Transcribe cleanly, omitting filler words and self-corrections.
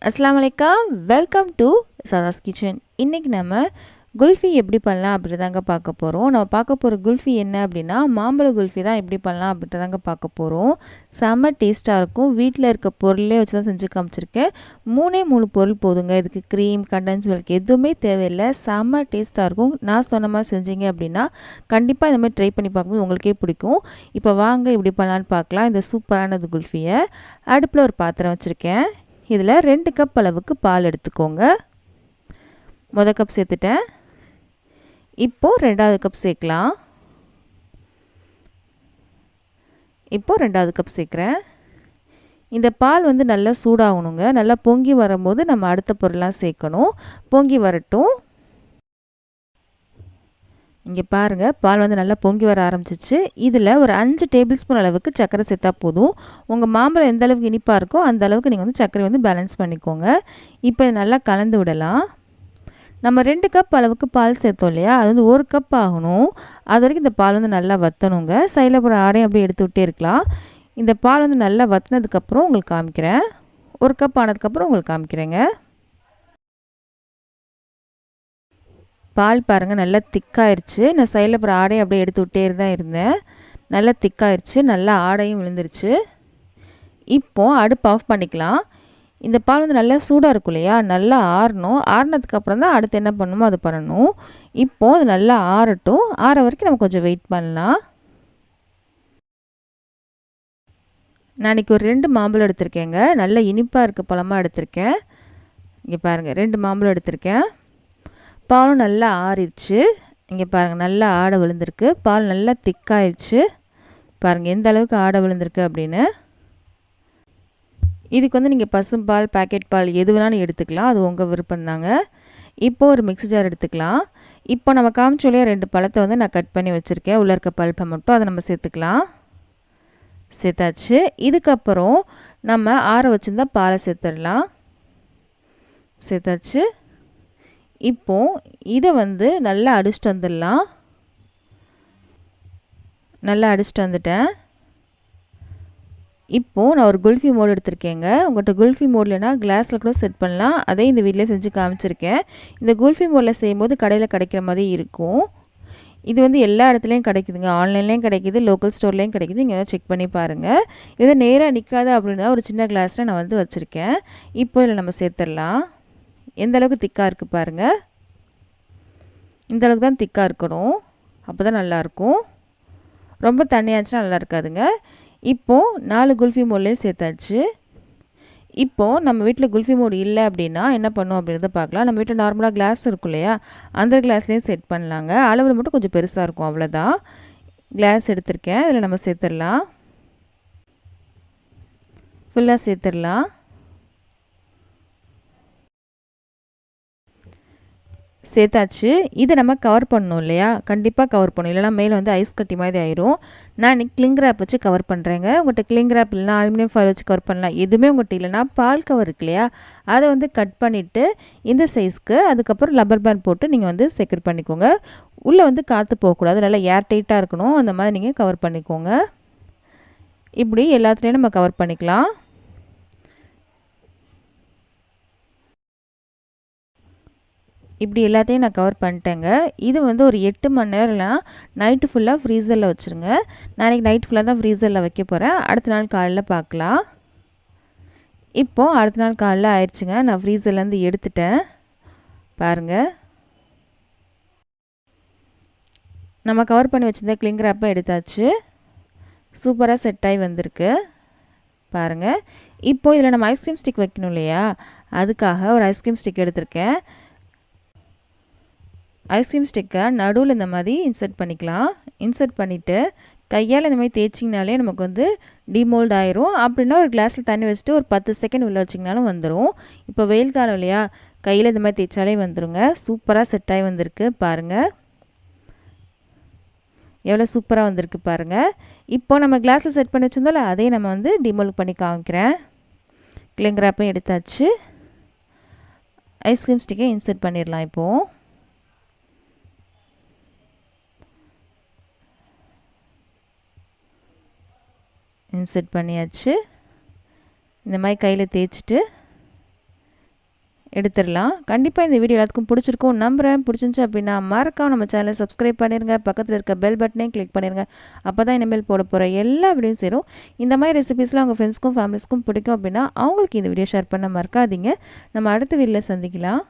அஸ்ஸலாமு அலைக்கும். Welcome to Sadha's kitchen. இன்றைக்கி நம்ம குல்ஃபி எப்படி பண்ணலாம் அப்படிதாங்க பார்க்க போகிறோம். நம்ம பார்க்க போகிற குல்ஃபி என்ன அப்படின்னா மாம்பழ குல்ஃபி தான் எப்படி பண்ணலாம் அப்படின்றதாங்க பார்க்க போகிறோம். செம்ம டேஸ்ட்டாக இருக்கும். வீட்டில் இருக்க பொருளே வச்சு தான் செஞ்சு காமிச்சிருக்கேன். 3 பொருள் போதுங்க. இதுக்கு க்ரீம், கண்டன்ஸ் மில்க் எதுவுமே தேவையில்லை. செம்ம டேஸ்ட்டாக இருக்கும். நான் சொன்ன மாதிரி செஞ்சீங்க அப்படின்னா கண்டிப்பாக இந்த மாதிரி ட்ரை பண்ணி பார்க்கும்போது உங்களுக்கே பிடிக்கும். இப்போ வாங்க எப்படி பண்ணலான்னு பார்க்கலாம். இந்த சூப்பரானது குல்ஃபியை அடுப்பில் ஒரு பாத்திரம் வச்சுருக்கேன். இதில் 2 கப் அளவுக்கு பால் எடுத்துக்கோங்க. மொதல் கப் சேர்த்துட்டேன். இப்போது 2வது கப் சேர்க்கலாம். இப்போது 2வது கப் சேர்க்குறேன். இந்த பால் வந்து நல்லா சூடாகணுங்க. நல்லா பொங்கி வரும்போது நம்ம அடுத்த பொருள்லாம் சேர்க்கணும். பொங்கி வரட்டும். இங்கே பாருங்கள், பால் வந்து நல்லா பொங்கி வர ஆரம்பிச்சிச்சு. இதில் ஒரு 5 டேபிள் ஸ்பூன் அளவுக்கு சர்க்கரை சேர்த்தா போதும். உங்கள் மாம்பழம் எந்த அளவுக்கு இனிப்பாக இருக்கோ அந்த அளவுக்கு நீங்கள் வந்து சர்க்கரை வந்து பேலன்ஸ் பண்ணிக்கோங்க. இப்போ இது நல்லா கலந்து விடலாம். நம்ம 2 கப் அளவுக்கு பால் சேர்த்தோம் இல்லையா, அது வந்து 1 கப் ஆகணும். அது வரைக்கும் இந்த பால் வந்து நல்லா வற்றணுங்க. சைடில் போகிற ஆடையும் அப்படியே எடுத்து விட்டே இருக்கலாம். இந்த பால் வந்து நல்லா வற்றினதுக்கப்புறம் உங்களுக்கு காமிக்கிறேன். 1 கப் ஆனதுக்கப்புறம் உங்களுக்கு காமிக்கிறேங்க. பால் பாருங்கள் நல்லா திக்காயிருச்சு. நான் சைடில் அப்புறம் ஆடையை அப்படியே எடுத்து விட்டே தான் இருந்தேன். நல்லா திக்காயிருச்சு. நல்லா ஆடையும் விழுந்துருச்சு. இப்போது அடுப்பு ஆஃப் பண்ணிக்கலாம். இந்த பால் வந்து நல்லா சூடாக இருக்கும் இல்லையா, நல்லா ஆறணும். ஆறினதுக்கப்புறம் தான் அடுத்து என்ன பண்ணணுமோ அது பண்ணணும். இப்போது அது நல்லா ஆறட்டும். ஆற வரைக்கும் நம்ம கொஞ்சம் வெயிட் பண்ணலாம். நான் இன்றைக்கி ஒரு 2 மாம்பழம் எடுத்திருக்கேங்க. நல்ல இனிப்பாக இருக்க பழமாக எடுத்திருக்கேன். இங்கே பாருங்கள், 2 மாம்பழம் எடுத்திருக்கேன். பாலும் நல்லா ஆறிடுச்சு. இங்கே பாருங்கள், நல்லா ஆடை விழுந்திருக்கு. பால் நல்லா திக்காயிடுச்சு. பாருங்கள் எந்த அளவுக்கு ஆடை விழுந்திருக்கு அப்படின்னு. இதுக்கு வந்து நீங்கள் பசும்பால், பேக்கெட் பால் எது வேணாலும் எடுத்துக்கலாம். அது உங்கள் விருப்பம்தாங்க. இப்போது ஒரு மிக்ஸி ஜார் எடுத்துக்கலாம். இப்போ நம்ம காமிச்சோலையே 2 பழத்தை வந்து நான் கட் பண்ணி வச்சுருக்கேன். உள்ளே இருக்க பல்ப்பை மட்டும் அதை நம்ம சேர்த்துக்கலாம். சேர்த்தாச்சு. இதுக்கப்புறம் நம்ம ஆற வச்சுருந்தா பாலை சேர்த்துடலாம். சேர்த்தாச்சு. இப்போது இதை வந்து நல்லா அடிச்சுட்டு வந்துடலாம். நல்லா அடிச்சுட்டு வந்துட்டேன். இப்போது நான் ஒரு குல்ஃபி மோடு எடுத்திருக்கேங்க. உங்கள்கிட்ட குல்ஃபி மோட்லனா கிளாஸில் கூட செட் பண்ணலாம். அதே இந்த வீட்டிலே செஞ்சு காமிச்சிருக்கேன். இந்த குல்ஃபி மோடில் செய்யும்போது கடையில் கிடைக்கிற மாதிரி இருக்கும். இது வந்து எல்லா இடத்துலையும் கிடைக்குதுங்க. ஆன்லைன்லேயும் கிடைக்கிது, லோக்கல் ஸ்டோர்லேயும் கிடைக்கிது. இங்கே செக் பண்ணி பாருங்கள். இது நேராக நிற்காது அப்படின்னா ஒரு சின்ன கிளாஸில் நான் வந்து வச்சுருக்கேன். இப்போ இதில் நம்ம சேர்த்துடலாம். எந்த அளவுக்கு திக்காக இருக்குது பாருங்கள். இந்த அளவுக்கு தான் திக்காக இருக்கணும். அப்போ தான் நல்லாயிருக்கும். ரொம்ப தண்ணியாச்சுன்னா நல்லா இருக்காதுங்க. இப்போது 4 குல்ஃபி மோட்லேயும் சேர்த்தாச்சு. இப்போது நம்ம வீட்டில் குல்ஃபி மோடு இல்லை அப்படின்னா என்ன பண்ணும் அப்படின்றத பார்க்கலாம். நம்ம வீட்டில் நார்மலாக கிளாஸ் இருக்கும் இல்லையா, அந்த கிளாஸ்லேயும் செட் பண்ணலாங்க. அளவு மட்டும் கொஞ்சம் பெருசாக இருக்கும், அவ்வளோதான். கிளாஸ் எடுத்திருக்கேன். இதில் நம்ம சேர்த்துடலாம். ஃபுல்லாக சேர்த்துடலாம். சேர்த்தாச்சு. இதை நம்ம கவர் பண்ணணும் இல்லையா, கண்டிப்பாக கவர் பண்ணணும். இல்லைனா மேலே வந்து ஐஸ் கட்டி மாதிரி ஆயிரும். நான் இன்றைக்கி கிளிங் ரேப் வச்சு கவர் பண்ணுறேங்க. உங்கள்கிட்ட கிளிங் ரேப் இல்லைனா அலுமினியம் ஃபாயில் வச்சு கவர் பண்ணலாம். எதுவுமே உங்கள்கிட்ட இல்லைனா பால் கவர் இருக்கு இல்லையா, அதை வந்து கட் பண்ணிவிட்டு இந்த சைஸ்க்கு அதுக்கப்புறம் லப்பர் பேண்ட் போட்டு நீங்கள் வந்து செக்யூர் பண்ணிக்கோங்க. உள்ளே வந்து காற்று போகக்கூடாது, நல்லா ஏர் டைட்டாக இருக்கணும். அந்த மாதிரி நீங்கள் கவர் பண்ணிக்கோங்க. இப்படி எல்லாத்துலேயும் நம்ம கவர் பண்ணிக்கலாம். இப்படி எல்லாத்தையும் நான் கவர் பண்ணிட்டேங்க. இது வந்து ஒரு 8 மணி நேரம்லாம் நைட்டு ஃபுல்லாக ஃப்ரீசரில் வச்சுருங்க. நாளைக்கு நைட் ஃபுல்லாக தான் ஃப்ரீசரில் வைக்க போகிறேன். அடுத்த நாள் காலையில் பார்க்கலாம். இப்போது அடுத்த நாள் காலையில் ஆயிடுச்சுங்க. நான் ஃப்ரீசர்லேருந்து எடுத்துட்டேன். பாருங்கள், நம்ம கவர் பண்ணி வச்சுருந்த கிளிங் ரேப்பை எடுத்தாச்சு. சூப்பராக செட் ஆகி வந்திருக்கு பாருங்கள். இப்போது இதில் நம்ம ஐஸ்கிரீம் ஸ்டிக் வைக்கணும் இல்லையா, அதுக்காக ஒரு ஐஸ்கிரீம் ஸ்டிக் எடுத்திருக்கேன். ஐஸ்கிரீம் ஸ்டிக்கை நடுவில் இந்த மாதிரி இன்சர்ட் பண்ணிக்கலாம். இன்சர்ட் பண்ணிவிட்டு கையால் இந்த மாதிரி தேய்ச்சிங்கனாலே நமக்கு வந்து டிமோல்ட் ஆயிரும். அப்படின்னா ஒரு கிளாஸில் தண்ணி வச்சுட்டு ஒரு 10 செகண்ட் உள்ளே வச்சிங்கனாலும் வந்துடும். இப்போ வெயில் காலம் இல்லையா, கையில் இந்த மாதிரி தேய்ச்சாலே வந்துடுங்க. சூப்பராக செட் ஆகி வந்திருக்கு பாருங்கள். எவ்வளோ சூப்பராக வந்திருக்கு பாருங்கள். இப்போது நம்ம கிளாஸில் செட் பண்ணி வச்சுருந்தோம்ல, அதையும் நம்ம வந்து டிமோல்ட் பண்ணி காமிக்கிறேன். கிளிங் ரேப்பையும் எடுத்தாச்சு. ஐஸ்கிரீம் ஸ்டிக்கை இன்சர்ட் பண்ணிடலாம். இப்போது இன்சர்ட் பண்ணியாச்சு. இந்த மாதிரி கையில் தேய்ச்சிட்டு எடுத்துடலாம். கண்டிப்பாக இந்த வீடியோ எல்லாத்துக்கும் பிடிச்சிருக்கும் நம்புகிறேன். பிடிச்சிருந்துச்சு அப்படின்னா மறக்காம நம்ம சேனலை சப்ஸ்கிரைப் பண்ணிடுங்க. பக்கத்தில் இருக்க பெல் பட்டனையும் கிளிக் பண்ணிடுங்க. அப்போ தான் இனிமேல் போட போகிற எல்லா வீடியோவும் சேரும். இந்த மாதிரி ரெசிபீஸ்லாம் உங்கள் ஃப்ரெண்ட்ஸ்க்கும் ஃபேமிலிஸ்க்கும் பிடிக்கும் அப்படின்னா அவங்களுக்கு இந்த வீடியோ ஷேர் பண்ண மறக்காதீங்க. நம்ம அடுத்த வீடியோவில் சந்திக்கலாம்.